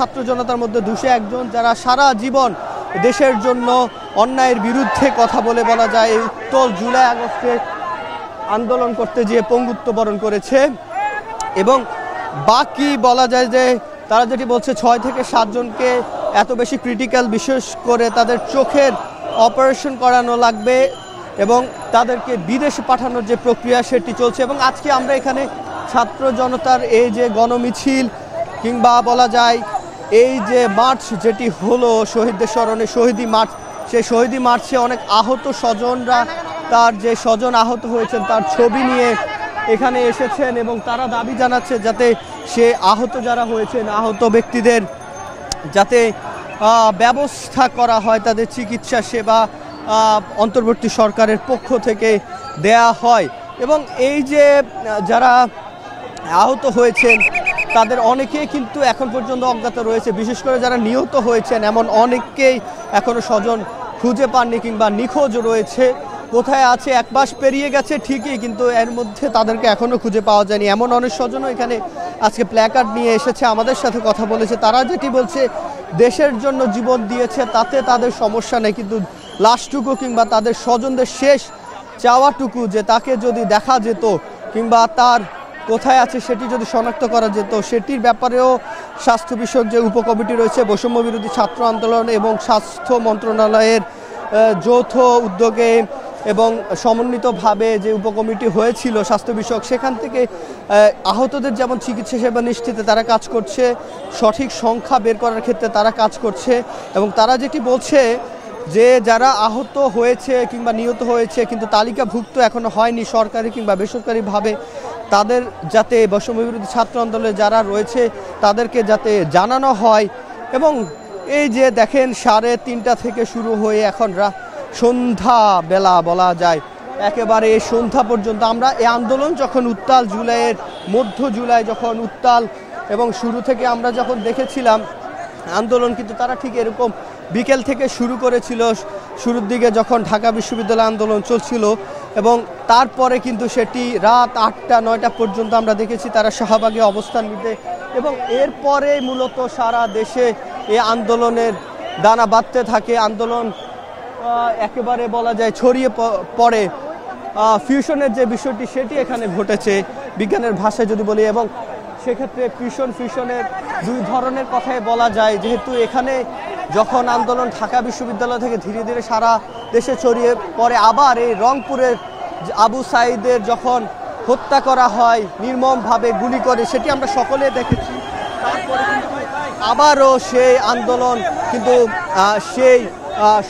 ছাত্র জনতার মধ্যে 201 জন যারা সারা জীবন দেশের জন্য অন্যায়ের বিরুদ্ধে কথা বলে বলা যায় এই উত্তল জুলাই আগস্টে আন্দোলন করতে গিয়ে পঙ্গুত্ব বরণ করেছে। এবং বাকি বলা যায় যে তারা যেটি বলছে 6 থেকে 7 জনকে এত বেশি ক্রিটিক্যাল, বিশেষ করে তাদের চোখের অপারেশন করানো লাগবে এবং তাদেরকে বিদেশে পাঠানোর যে প্রক্রিয়া সেটি চলছে। এবং আজকে আমরা এখানে ছাত্র জনতার এই যে গণমিছিল কিংবা বলা যায় এই যে মার্চ যেটি হলো শহীদদের স্মরণে শহীদি মার্চ, সেই শহীদি মার্চে অনেক আহত স্বজনরা তার যে স্বজন আহত হয়েছেন তার ছবি নিয়ে এখানে এসেছেন এবং তারা দাবি জানাচ্ছে যাতে সে আহত যারা হয়েছেন আহত ব্যক্তিদের যাতে ব্যবস্থা করা হয়, তাদের চিকিৎসা সেবা অন্তর্বর্তী সরকারের পক্ষ থেকে দেয়া হয়। এবং এই যে যারা আহত হয়েছেন তাদের অনেকেই কিন্তু এখন পর্যন্ত অজ্ঞাত রয়েছে, বিশেষ করে যারা নিহত হয়েছেন এমন অনেককেই এখনও স্বজন খুঁজে পাননি কিংবা নিখোঁজ রয়েছে। কোথায় আছে, 1 মাস পেরিয়ে গেছে ঠিকই, কিন্তু এর মধ্যে তাদেরকে এখনও খুঁজে পাওয়া যায়নি। এমন অনেক স্বজনও এখানে আজকে প্ল্যাকার্ড নিয়ে এসেছে, আমাদের সাথে কথা বলেছে। তারা যেটি বলছে দেশের জন্য জীবন দিয়েছে তাতে তাদের সমস্যা নেই, কিন্তু লাশটুকু কিংবা তাদের স্বজনদের শেষ চাওয়াটুকু যে তাকে যদি দেখা যেত কিংবা তার কোথায় আছে সেটি যদি শনাক্ত করা যেত সেটির ব্যাপারেও স্বাস্থ্য বিষয়ক যে উপকমিটি রয়েছে বৈষম্য বিরোধী ছাত্র আন্দোলন এবং স্বাস্থ্য মন্ত্রণালয়ের যৌথ উদ্যোগে এবং সমন্বিতভাবে যে উপকমিটি হয়েছিল স্বাস্থ্য বিষয়ক, সেখান থেকে আহতদের যেমন চিকিৎসা সেবা নিশ্চিতে তারা কাজ করছে, সঠিক সংখ্যা বের করার ক্ষেত্রে তারা কাজ করছে। এবং তারা যেটি বলছে যে যারা আহত হয়েছে কিংবা নিহত হয়েছে কিন্তু তালিকাভুক্ত এখনো হয়নি সরকারি কিংবা বেসরকারিভাবে, তাদের যাতে বৈষম্য বিরোধী ছাত্র আন্দোলনে যারা রয়েছে তাদেরকে যাতে জানানো হয়। এবং এই যে দেখেন 3:30 থেকে শুরু হয়ে এখন সন্ধ্যা বেলা বলা যায় একেবারে সন্ধ্যা পর্যন্ত আমরা এই আন্দোলন যখন উত্তাল জুলাইয়ের মধ্য জুলাই যখন উত্তাল এবং শুরু থেকে আমরা যখন দেখেছিলাম আন্দোলন, কিন্তু তারা ঠিক এরকম বিকেল থেকে শুরু করেছিল শুরুর দিকে যখন ঢাকা বিশ্ববিদ্যালয় আন্দোলন চলছিল এবং তারপরে কিন্তু সেটি রাত 8টা-9টা পর্যন্ত আমরা দেখেছি তারা শাহবাগে অবস্থান নিতে। এবং এরপরে মূলত সারা দেশে এই আন্দোলনের দানা বাঁধতে থাকে, আন্দোলন একেবারে বলা যায় ছড়িয়ে পড়ে। ফিউশনের যে বিষয়টি সেটি এখানে ঘটেছে বিজ্ঞানের ভাষায় যদি বলি, এবং সেক্ষেত্রে ফিউশনের 2 ধরনের কথাই বলা যায়, যেহেতু এখানে যখন আন্দোলন ঢাকা বিশ্ববিদ্যালয় থেকে ধীরে ধীরে সারা দেশে ছড়িয়ে পড়ে, আবার এই রংপুরের আবু সাঈদের যখন হত্যা করা হয় নির্মমভাবে গুলি করে সেটি আমরা সকলে দেখেছি। তারপরে কিন্তু আবারও সেই আন্দোলন কিন্তু সেই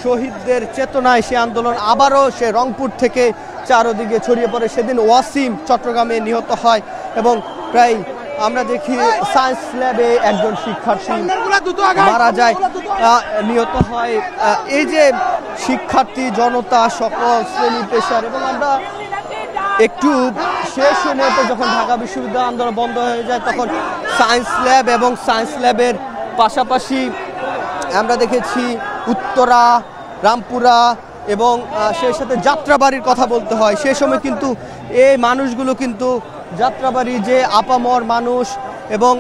শহীদদের চেতনায় সেই আন্দোলন আবারও সে রংপুর থেকে চারদিকে ছড়িয়ে পড়ে। সেদিন ওয়াসিম চট্টগ্রামে নিহত হয় এবং প্রায় আমরা দেখি সায়েন্স ল্যাবে একজন শিক্ষার্থী মারা যায়, নিহত হয়। এই যে শিক্ষার্থী জনতা সকল শ্রেণী পেশার, এবং আমরা একটু শেষ সময়তে যখন ঢাকা বিশ্ববিদ্যালয় আন্দোলন বন্ধ হয়ে যায় তখন সায়েন্স ল্যাব এবং সায়েন্স ল্যাবের পাশাপাশি আমরা দেখেছি উত্তরা, রামপুরা এবং সেই সাথে যাত্রাবাড়ির কথা বলতে হয়। সেই সময় কিন্তু এই মানুষগুলো কিন্তু যাত্রাবাড়ি যে আপামর মানুষ এবং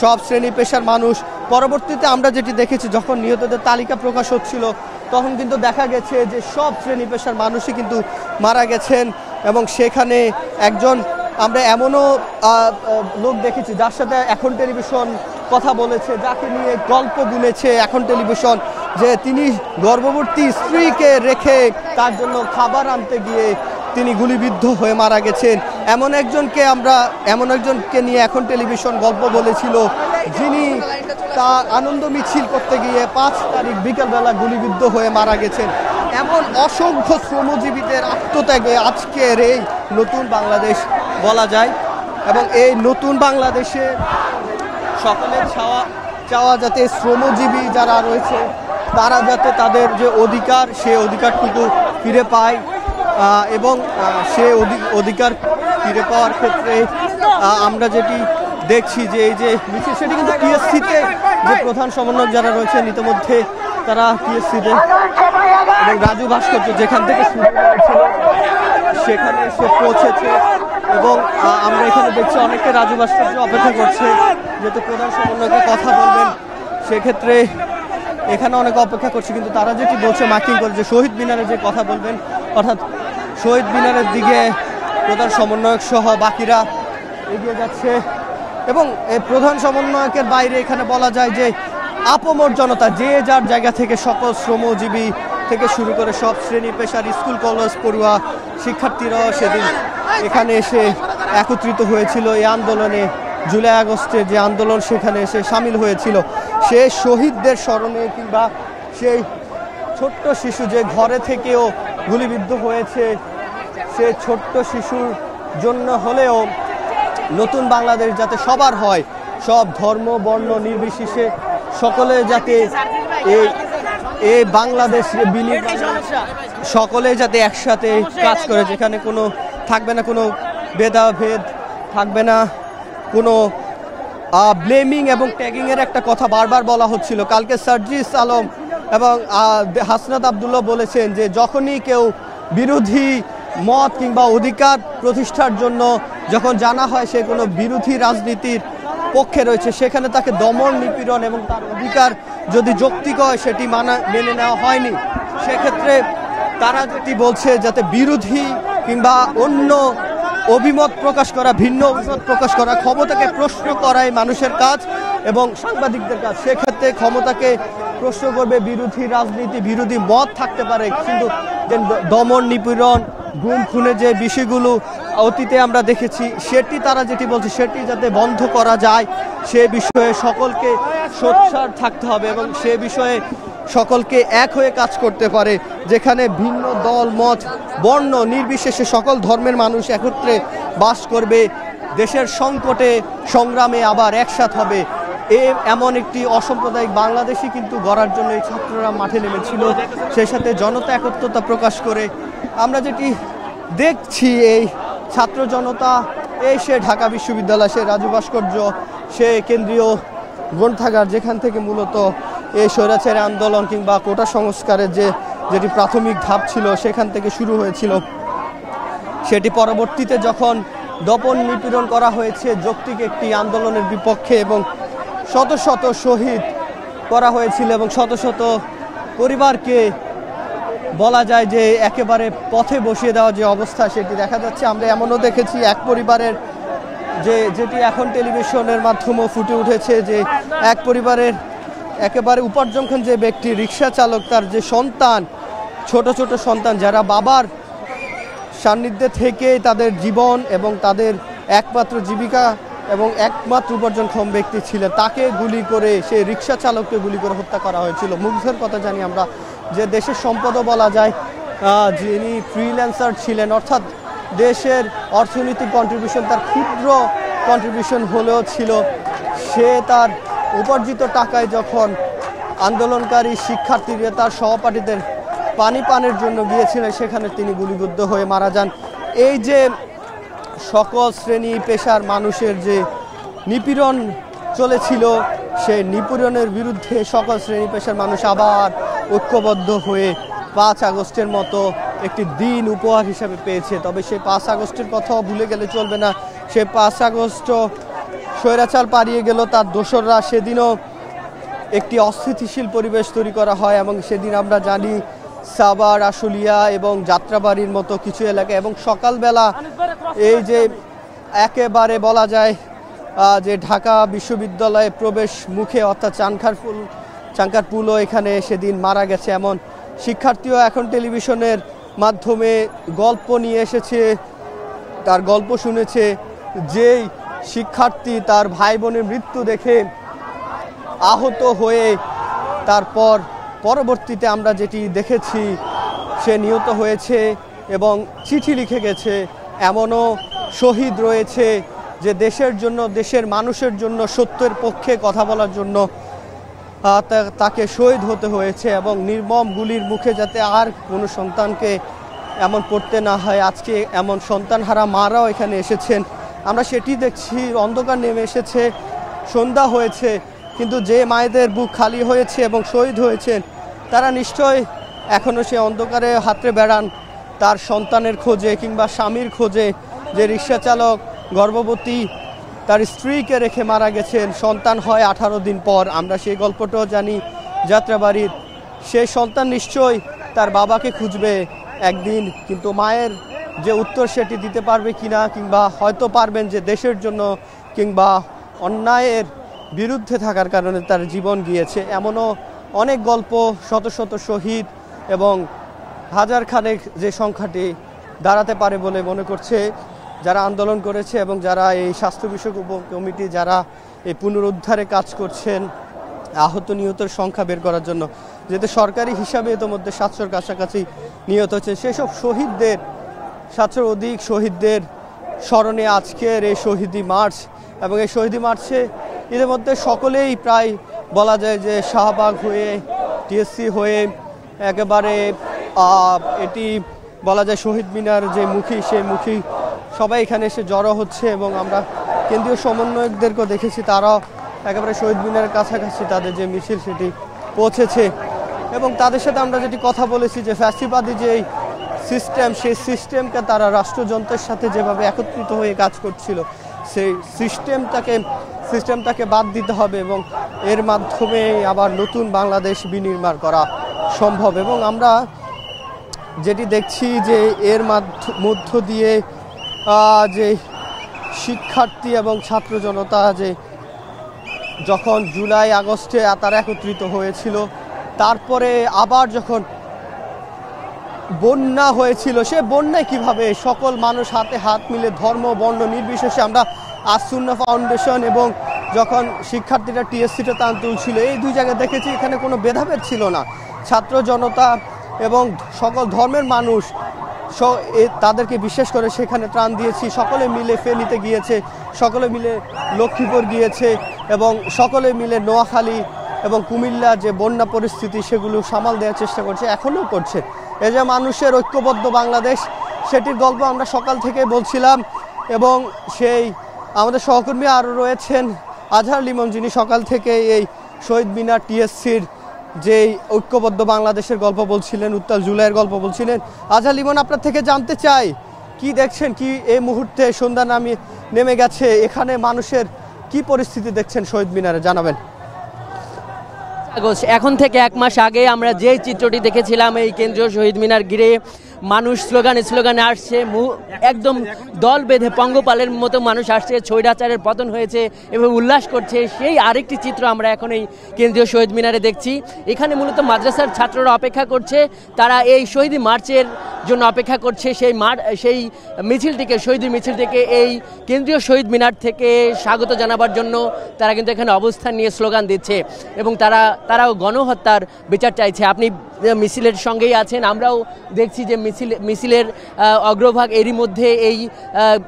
সব শ্রেণী পেশার মানুষ, পরবর্তীতে আমরা যেটি দেখেছি যখন নিহতদের তালিকা প্রকাশ হচ্ছিল তখন কিন্তু দেখা গেছে যে সব শ্রেণী পেশার মানুষই কিন্তু মারা গেছেন। এবং সেখানে একজন আমরা এমনও লোক দেখেছি যার সাথে এখন টেলিভিশন কথা বলেছে, যাকে নিয়ে গল্প বুনেছে এখন টেলিভিশন, যে তিনি গর্ভবতী স্ত্রীকে রেখে তার জন্য খাবার আনতে গিয়ে তিনি গুলিবিদ্ধ হয়ে মারা গেছেন। এমন একজনকে নিয়ে এখন টেলিভিশন গল্প বলেছিল, যিনি তার আনন্দ মিছিল করতে গিয়ে 5 তারিখ বিকেলবেলা গুলিবিদ্ধ হয়ে মারা গেছেন। এমন অসংখ্য শ্রমজীবীদের আত্মত্যাগে আজকের এই নতুন বাংলাদেশ বলা যায়। এবং এই নতুন বাংলাদেশে সকলের চাওয়া যাতে শ্রমজীবী যারা রয়েছে তারা যাতে তাদের যে অধিকার সেই অধিকারটুকু ফিরে পায়, এবং সে অধিকার ফিরে পাওয়ার ক্ষেত্রে আমরা যেটি দেখছি যে এই যে মিছিল সেটি কিন্তু টিএসসিতে যে প্রধান সমন্বয়ক যারা রয়েছেন ইতিমধ্যে তারা টিএসসিতে এবং রাজু ভাস্কর্য যেখান থেকে শুরু হয়েছিল সেখানে এসে পৌঁছেছে। এবং আমরা এখানে দেখছি অনেকে রাজু ভাস্কর্য অপেক্ষা করছে যেহেতু প্রধান সমন্বয়কের কথা বলবেন সেক্ষেত্রে এখানে অনেক অপেক্ষা করছে, কিন্তু তারা যেটি বলছে মার্কিং করে যে শহীদ মিনারে যে কথা বলবেন, অর্থাৎ শহীদ মিনারের দিকে প্রধান সমন্বয়ক সহ বাকিরা এগিয়ে যাচ্ছে। এবং এই প্রধান সমন্বয়কের বাইরে এখানে বলা যায় যে আপামর জনতা যে যার জায়গা থেকে সকল শ্রমজীবী থেকে শুরু করে সব শ্রেণী পেশার স্কুল কলেজ পড়ুয়া শিক্ষার্থীরাও সেদিন এখানে এসে একত্রিত হয়েছিল এই আন্দোলনে। জুলাই আগস্টে যে আন্দোলন সেখানে এসে সামিল হয়েছিল, সে শহীদদের স্মরণে কিংবা সেই ছোট্ট শিশু যে ঘরে থেকেও গুলিবিদ্ধ হয়েছে, সে ছোট্ট শিশুর জন্য হলেও নতুন বাংলাদেশ যাতে সবার হয়, সব ধর্ম বর্ণ নির্বিশেষে সকলে যাতে এই বাংলাদেশ সকলে যাতে একসাথে কাজ করে, যেখানে কোনো থাকবে না কোনো ভেদাভেদ, থাকবে না কোনো ব্লেমিং এবং ট্যাগিংয়ের একটা কথা বারবার বলা হচ্ছিল। কালকে সার্জিস আলম এবং হাসনাত আবদুল্লাহ বলেছেন যে যখনই কেউ বিরোধী মত কিংবা অধিকার প্রতিষ্ঠার জন্য যখন জানা হয় সে কোনো বিরোধী রাজনীতির পক্ষে রয়েছে, সেখানে তাকে দমন নিপীড়ন এবং তার অধিকার যদি যৌক্তিক হয় সেটি মেনে নেওয়া হয়নি। সেক্ষেত্রে তারা যেটি বলছে যাতে বিরোধী কিংবা অন্য অভিমত প্রকাশ করা, ভিন্ন অভিমত প্রকাশ করা, ক্ষমতাকে প্রশ্ন করাই মানুষের কাজ এবং সাংবাদিকদের কাজ। সেক্ষেত্রে ক্ষমতাকে প্রশ্ন করবে, বিরোধী রাজনীতি বিরোধী মত থাকতে পারে, কিন্তু দমন নিপীড়ন গুম খুনের যে বিষয়গুলো অতীতে আমরা দেখেছি সেটি তারা যেটি বলছে সেটি যাতে বন্ধ করা যায়, সে বিষয়ে সকলকে সোচ্চার থাকতে হবে এবং সে বিষয়ে সকলকে এক হয়ে কাজ করতে পারে, যেখানে ভিন্ন দল মত বর্ণ নির্বিশেষে সকল ধর্মের মানুষ একত্রে বাস করবে, দেশের সংকটে সংগ্রামে আবার একসাথ হবে। এমন একটি অসাম্প্রদায়িক বাংলাদেশই কিন্তু গড়ার জন্য এই ছাত্ররা মাঠে নেমেছিল, সেই সাথে জনতা একত্রতা প্রকাশ করে। আমরা যেটি দেখছি এই ছাত্র জনতা সে ঢাকা বিশ্ববিদ্যালয়, সে রাজু ভাস্কর্য, সে কেন্দ্রীয় গ্রন্থাগার, যেখান থেকে মূলত এই স্বৈরাচারী আন্দোলন কিংবা কোটা সংস্কারের যেটি প্রাথমিক ধাপ ছিল সেখান থেকে শুরু হয়েছিল, সেটি পরবর্তীতে যখন দমন নিপীড়ন করা হয়েছে যৌক্তিক একটি আন্দোলনের বিপক্ষে এবং শত শত শহীদ করা হয়েছিল এবং শত শত পরিবারকে বলা যায় যে একেবারে পথে বসিয়ে দেওয়া যে অবস্থা সেটি দেখা যাচ্ছে। আমরা এমনও দেখেছি এক পরিবারের যেটি এখন টেলিভিশনের মাধ্যমেও ফুটে উঠেছে, যে এক পরিবারের একেবারে উপার্জনক্ষম যে ব্যক্তি রিক্সা চালক, তার যে সন্তান, ছোট ছোট সন্তান যারা বাবার সান্নিধ্যে থেকে তাদের জীবন এবং তাদের একমাত্র জীবিকা এবং একমাত্র উপার্জনক্ষম ব্যক্তি ছিলেন, তাকে গুলি করে, সেই রিক্সা চালককে গুলি করে হত্যা করা হয়েছিল। মুগ্ধের কথা জানি আমরা, যে দেশের সম্পদও বলা যায়, যিনি ফ্রিল্যান্সার ছিলেন, অর্থাৎ দেশের অর্থনৈতিক কন্ট্রিবিউশন তার ক্ষুদ্র কন্ট্রিবিউশন হলেও ছিল, সে তার উপার্জিত টাকায় যখন আন্দোলনকারী শিক্ষার্থীরা তার সহপাঠীদের পানি পানের জন্য গিয়েছিলেন সেখানে তিনি গুলিবিদ্ধ হয়ে মারা যান। এই যে সকল শ্রেণী পেশার মানুষের যে নিপীড়ন চলেছিল, সেই নিপীড়নের বিরুদ্ধে সকল শ্রেণী পেশার মানুষ আবার ঐক্যবদ্ধ হয়ে 5 আগস্টের মতো একটি দিন উপহার হিসাবে পেয়েছে। তবে সেই 5 আগস্টের কথাও ভুলে গেলে চলবে না। সেই 5 আগস্ট স্বৈরাচার পালিয়ে গেল, তার দোসররা সেদিনও একটি অস্থিতিশীল পরিবেশ তৈরি করা হয় এবং সেদিন আমরা জানি সাভার, আশুলিয়া এবং যাত্রাবাড়ির মতো কিছু এলাকা এবং সকালবেলা এই যে একেবারে বলা যায় যে ঢাকা বিশ্ববিদ্যালয়ে প্রবেশ মুখে অর্থাৎ চানখার পুলও এখানে সেদিন মারা গেছে এমন শিক্ষার্থীও এখন টেলিভিশনের মাধ্যমে গল্প নিয়ে এসেছে, তার গল্প শুনেছে। যেই শিক্ষার্থী তার ভাই বোনের মৃত্যু দেখে আহত হয়ে তারপর পরবর্তীতে আমরা যেটি দেখেছি সে নিহত হয়েছে এবং চিঠি লিখে গেছে, এমনও শহীদ রয়েছে যে দেশের জন্য, দেশের মানুষের জন্য, সত্যের পক্ষে কথা বলার জন্য তাকে শহীদ হতে হয়েছে এবং নির্মম গুলির মুখে যাতে আর কোনো সন্তানকে এমন পড়তে না হয়। আজকে এমন সন্তানহারা মারাও এখানে এসেছেন, আমরা সেটি দেখছি। অন্ধকার নেমে এসেছে, সন্ধ্যা হয়েছে, কিন্তু যে মায়েদের বুক খালি হয়েছে এবং শহীদ হয়েছেন তারা নিশ্চয় এখনও সে অন্ধকারে হাতড়ে বেড়ান তার সন্তানের খোঁজে কিংবা স্বামীর খোঁজে। যে রিক্সা চালক, গর্ভবতী তার স্ত্রীকে রেখে মারা গেছেন, সন্তান হয় 18 দিন পর। আমরা সেই গল্পটাও জানি যাত্রাবাড়ির। সেই সন্তান নিশ্চয়ই তার বাবাকে খুঁজবে একদিন, কিন্তু মায়ের যে উত্তর সেটি দিতে পারবে কিনা, কিংবা হয়তো পারবেন যে দেশের জন্য কিংবা অন্যায়ের বিরুদ্ধে থাকার কারণে তার জীবন গিয়েছে। এমনও অনেক গল্প, শত শত শহীদ এবং হাজার খানেক যে সংখ্যাটি দাঁড়াতে পারে বলে মনে করছে যারা আন্দোলন করেছে এবং যারা এই স্বাস্থ্য বিষয়ক উপকমিটি যারা এই পুনরুদ্ধারে কাজ করছেন আহত নিহতের সংখ্যা বের করার জন্য। যেহেতু সরকারি হিসাবে ইতিমধ্যে 700-র কাছাকাছি নিহত হচ্ছে, সেসব শহীদদের 700-র অধিক শহীদদের স্মরণে আজকের এই শহীদি মার্চ। এবং এই শহীদি মার্চে ইতিমধ্যে সকলেই প্রায় বলা যায় যে শাহবাগ হয়ে টিএসসি হয়ে একেবারে এটি বলা যায় শহীদ মিনার যে মুখী, সেই মুখী সবাই এখানে এসে জড়ো হচ্ছে। এবং আমরা কেন্দ্রীয় সমন্বয়কদেরকেও দেখেছি, তারাও একেবারে শহীদ মিনারের কাছাকাছি তাদের যে মিছিল সেটি পৌঁছেছে। এবং তাদের সাথে আমরা যেটি কথা বলেছি যে ফ্যাসিবাদী যে সিস্টেম, সেই সিস্টেমকে তারা রাষ্ট্রযন্ত্রের সাথে যেভাবে একত্রিত হয়ে কাজ করছিল, সেই সিস্টেমটাকে বাদ দিতে হবে এবং এর মাধ্যমে আবার নতুন বাংলাদেশ বিনির্মাণ করা সম্ভব। এবং আমরা যেটি দেখছি যে এর মধ্য দিয়ে যে শিক্ষার্থী এবং ছাত্র জনতা যে যখন জুলাই আগস্টে তারা একত্রিত হয়েছিল, তারপরে আবার যখন বন্যা হয়েছিল, সে বন্যায় কিভাবে সকল মানুষ হাতে হাত মিলে ধর্ম বর্ণ নির্বিশেষে আমরা আস-সুন্নাহ ফাউন্ডেশন এবং যখন শিক্ষার্থীরা টিএসসিটা টান তুলছিল, এই দুই জায়গায় দেখেছি এখানে কোনো ভেদাভেদ ছিল না। ছাত্র জনতা এবং সকল ধর্মের মানুষ তাদেরকে বিশেষ করে সেখানে ত্রাণ দিয়েছি। সকলে মিলে ফেনীতে গিয়েছে, সকলে মিলে লক্ষ্মীপুর গিয়েছে এবং সকলে মিলে নোয়াখালী এবং কুমিল্লা যে বন্যা পরিস্থিতি সেগুলো সামাল দেওয়ার চেষ্টা করছে, এখনও করছে। এই যে মানুষের ঐক্যবদ্ধ বাংলাদেশ, সেটির গল্প আমরা সকাল থেকে বলছিলাম। এবং সেই আমাদের সহকর্মী আরও রয়েছেন আজহার লিমন, যিনি সকাল থেকে এই শহীদ মিনার টিএসসির যেই ঐক্যবদ্ধ বাংলাদেশের গল্প বলছিলেন, উত্তাল জুলাইয়ের গল্প বলছিলেন। আজহার লিমন, আপনার থেকে জানতে চাই কি দেখছেন, কি এই মুহূর্তে সন্ধ্যা নেমে গেছে, এখানে মানুষের কি পরিস্থিতি দেখছেন শহীদ মিনারে, জানাবেন। এখন থেকে 1 মাস আগে আমরা যে চিত্রটি দেখেছিলাম এই কেন্দ্রীয় শহীদ মিনার ঘিরে মানুষ স্লোগানে আসছে, একদম দল বেঁধে পঙ্গপালের মতো মানুষ আসছে, স্বৈরাচারের পতন হয়েছে এবং উল্লাস করছে, সেই আরেকটি চিত্র আমরা এখন এই কেন্দ্রীয় শহীদ মিনারে দেখছি। এখানে মূলত মাদ্রাসার ছাত্ররা অপেক্ষা করছে, তারা এই শহীদি মার্চের জন্য অপেক্ষা করছে। সেই মিছিলটিকে, শহীদি মিছিলটিকে এই কেন্দ্রীয় শহীদ মিনার থেকে স্বাগত জানাবার জন্য তারা কিন্তু এখানে অবস্থান নিয়ে স্লোগান দিচ্ছে এবং তারাও গণহত্যার বিচার চাইছে। আপনি মিছিলের সঙ্গেই আছেন, আমরাও দেখছি যে মিছিলের অগ্রভাগ এরই মধ্যে এই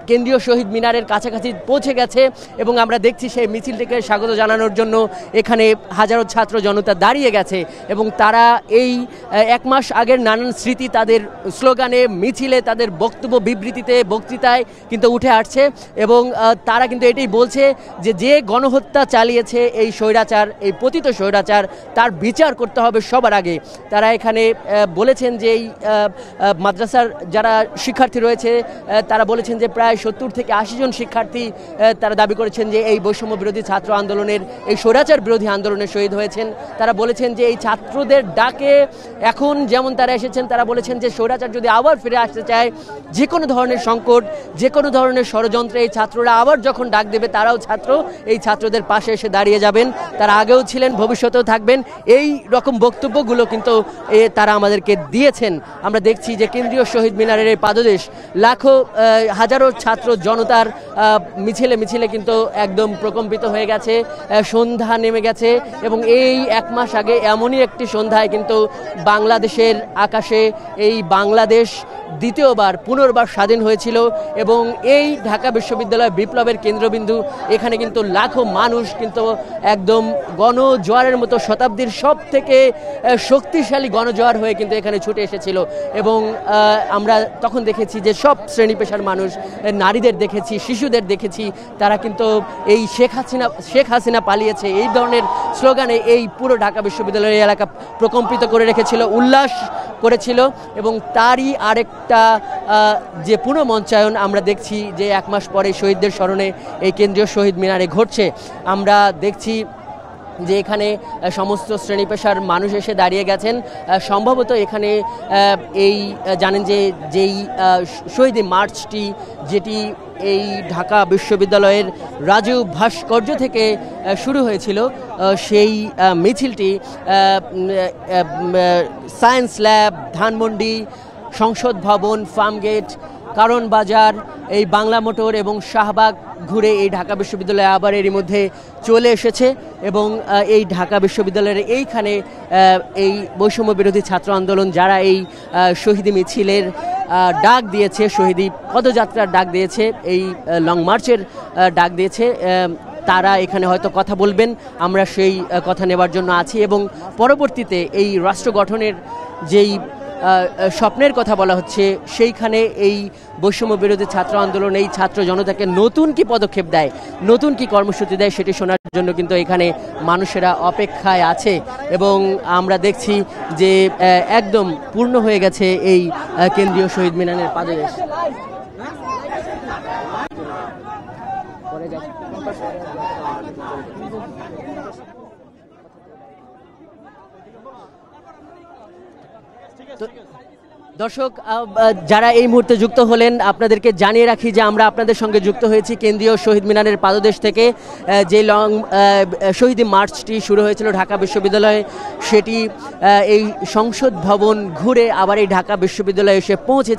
কেন্দ্রীয় শহীদ মিনারের কাছাকাছি পৌঁছে গেছে এবং আমরা দেখছি সেই মিছিলটিকে স্বাগত জানানোর জন্য এখানে হাজারো ছাত্র জনতা দাঁড়িয়ে গেছে এবং তারা এই 1 মাস আগের নানান স্মৃতি তাদের স্লোগানে, মিছিলে, তাদের বক্তব্য বিবৃতিতে, বক্তৃতায় কিন্তু উঠে আসছে এবং তারা কিন্তু এটাই বলছে যে গণহত্যা চালিয়েছে এই স্বৈরাচার, এই পতিত স্বৈরাচার, তার বিচার করতে হবে সবার আগে। তারা এখানে বলেছেন যে এই মাদ্রাসার যারা শিক্ষার্থী রয়েছে তারা বলেছেন যে প্রায় 70 থেকে 80 জন শিক্ষার্থী তারা দাবি করেছেন যে এই বৈষম্য বিরোধী ছাত্র আন্দোলনের, এই স্বৈরাচার বিরোধী আন্দোলনে শহীদ হয়েছেন। তারা বলেছেন যে এই ছাত্রদের ডাকে এখন যেমন তারা এসেছেন, তারা বলেছেন যে স্বৈরাচার যদি আবার ফিরে আসতে চায়, যে কোনো ধরনের সংকট, যে কোনো ধরনের ষড়যন্ত্রে এই ছাত্ররা আবার যখন ডাক দেবে, তারাও এই ছাত্রদের পাশে এসে দাঁড়িয়ে যাবেন। তারা আগেও ছিলেন, ভবিষ্যতেও থাকবেন। এই রকম বক্তব্যগুলো কিন্তু তারা আমাদেরকে দিয়েছেন। আমরা দেখছি যে কেন্দ্রীয় শহীদ মিনারের এই পাদদেশ হাজারো ছাত্র জনতার মিছিলে কিন্তু একদম প্রকম্পিত হয়ে গেছে। সন্ধ্যা নেমে গেছে এবং এই 1 মাস আগে এমনই একটি সন্ধ্যায় কিন্তু বাংলাদেশের আকাশে এই বাংলাদেশ পুনর্বার স্বাধীন হয়েছিল এবং এই ঢাকা বিশ্ববিদ্যালয় বিপ্লবের কেন্দ্রবিন্দু, এখানে কিন্তু লাখো মানুষ কিন্তু একদম গণজোয়ারের মতো শতাব্দীর সব থেকে শক্তিশালী গণজোয়ার হয়ে কিন্তু এখানে ছুটে এসেছিল এবং আমরা তখন দেখেছি যে সব শ্রেণী পেশার মানুষ, নারীদের দেখেছি, শিশুদের দেখেছি, তারা কিন্তু এই শেখ হাসিনা পালিয়েছে এই ধরনের স্লোগানে এই পুরো ঢাকা বিশ্ববিদ্যালয়ের এলাকা প্রকম্পিত করে রেখেছিল, উল্লাস করেছিল। এবং তারই আরেকটা যে পুনঃমঞ্চায়ন আমরা দেখছি যে 1 মাস পরে শহীদদের স্মরণে এই কেন্দ্রীয় শহীদ মিনারে ঘটছে। আমরা দেখছি যে এখানে সমস্ত শ্রেণী পেশার মানুষ এসে দাঁড়িয়ে গেছেন। সম্ভবত এখানে এই জানেন যে যেই শহীদ মার্চটি যেটি এই ঢাকা বিশ্ববিদ্যালয়ের রাজু ভাস্কর্য থেকে শুরু হয়েছিল, সেই মিছিলটি সায়েন্স ল্যাব, ধানমন্ডি, সংসদ ভবন, ফার্মগেট, কারণ বাজার, এই বাংলা মোটর এবং শাহবাগ ঘুরে এই ঢাকা বিশ্ববিদ্যালয়ে আবার এরই মধ্যে চলে এসেছে। এবং এই ঢাকা বিশ্ববিদ্যালয়ের এইখানে এই বৈষম্য বিরোধী ছাত্র আন্দোলন যারা এই শহীদি মিছিলের ডাক দিয়েছে, শহীদি পদযাত্রার ডাক দিয়েছে, এই লং মার্চের ডাক দিয়েছে, তারা এখানে হয়তো কথা বলবেন। আমরা সেই কথা নেবার জন্য আছি। এবং পরবর্তীতে এই রাষ্ট্র গঠনের যেই স্বপ্নের কথা বলা হচ্ছে, সেইখানে এই বৈষম্য বিরোধী ছাত্র আন্দোলন এই ছাত্র জনতাকে নতুন কি পদক্ষেপ দেয়, নতুন কি কর্মসূচি দেয়, সেটি শোনার জন্য কিন্তু এখানে মানুষেরা অপেক্ষায় আছে। এবং আমরা দেখছি যে একদম পূর্ণ হয়ে গেছে এই কেন্দ্রীয় শহীদ মিনারের পাদদেশ। দর্শক যারা এই মুহূর্তে যুক্ত হলেন, আপনাদেরকে জানিয়ে রাখি যে আমরা আপনাদের সঙ্গে যুক্ত হয়েছি কেন্দ্রীয় শহীদ মিনারের পাদদেশ থেকে। যে লং শহীদ মার্চটি শুরু হয়েছিল ঢাকা বিশ্ববিদ্যালয়ে, সেটি এই সংসদ ভবন ঘুরে আবার এই ঢাকা বিশ্ববিদ্যালয়ে এসে পৌঁছেছে।